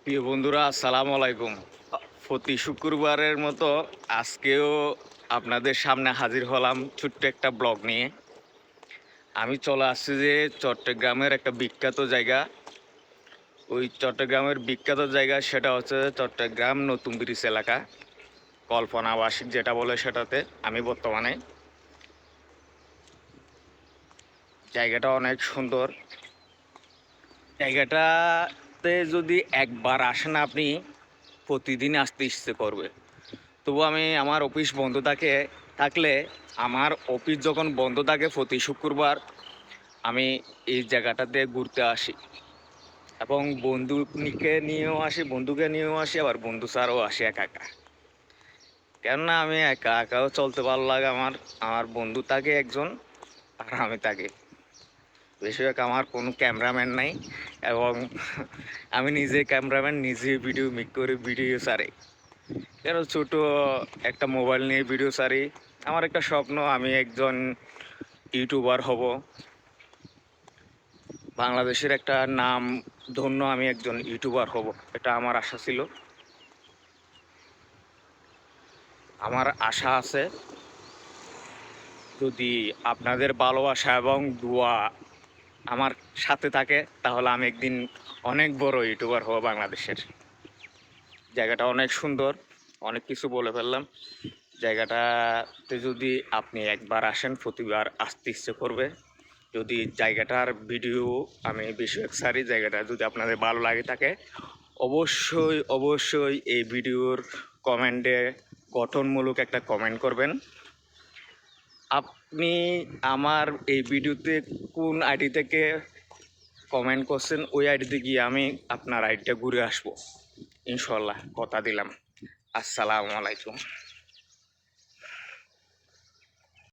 প্রিয় বন্ধুরা, আসসালামু আলাইকুম। প্রতি শুক্রবারের মতো আজকেও আপনাদের সামনে হাজির হলাম ছোট্ট একটা ব্লগ নিয়ে। আমি চলে আসছি যে চট্টগ্রামের একটা বিখ্যাত জায়গা। ওই চট্টগ্রামের বিখ্যাত জায়গা সেটা হচ্ছে চট্টগ্রাম নতুন ব্রিজ এলাকা, কল্পনা আবাসিক যেটা বলে সেটাতে আমি বর্তমানে। জায়গাটা অনেক সুন্দর। জায়গাটাতে যদি একবার আসেন আপনি, প্রতিদিন আসতে ইচ্ছে করবে। তবু আমি আমার অফিস বন্ধ থাকলে আমার অফিস যখন বন্ধ থাকে প্রতি শুক্রবার আমি এই জায়গাটাতে ঘুরতে আসি এবং বন্ধুকে নিয়েও আসি, আবার বন্ধু ছাড়াও আসি একা একা। কেননা আমি একা একাও চলতে ভালো লাগে আমার। আমার বন্ধু থাকে একজন, আর আমি থাকি। বেশিরভাগ আমার কোনো ক্যামেরাম্যান নাই এবং আমি নিজে ক্যামেরাম্যান, নিজে ভিডিও মেক করে ভিডিও ছাড়ি। কেন ছোট একটা মোবাইল নিয়ে ভিডিও ছাড়ি। আমার একটা স্বপ্ন, আমি একজন ইউটিউবার হব। বাংলাদেশের একটা নাম ধন্য আমি একজন ইউটিউবার হব, এটা আমার আশা ছিল। আমার আশা আছে, যদি আপনাদের ভালোবাসা এবং দোয়া আমার সাথে থাকে তাহলে আমি একদিন অনেক বড় ইউটিউবার হব বাংলাদেশের। জায়গাটা অনেক সুন্দর, অনেক কিছু বলে ফেললাম। জায়গাটাতে যদি আপনি একবার আসেন প্রতিবার আসতে ইচ্ছে করবে। যদি জায়গাটার ভিডিও আমি বেশিরভাগ সারি, জায়গাটা যদি আপনাদের ভালো লাগে থাকে অবশ্যই অবশ্যই এই ভিডিওর কমেন্টে গঠনমূলক একটা কমেন্ট করবেন। আপনি আমার এই ভিডিওতে কোন আইডি থেকে কমেন্ট করছেন ওই আইডিতে গিয়ে আমি আপনার আইডিটা ঘুরে আসবো, ইনশাল্লাহ কথা দিলাম। আসসালামু আলাইকুম।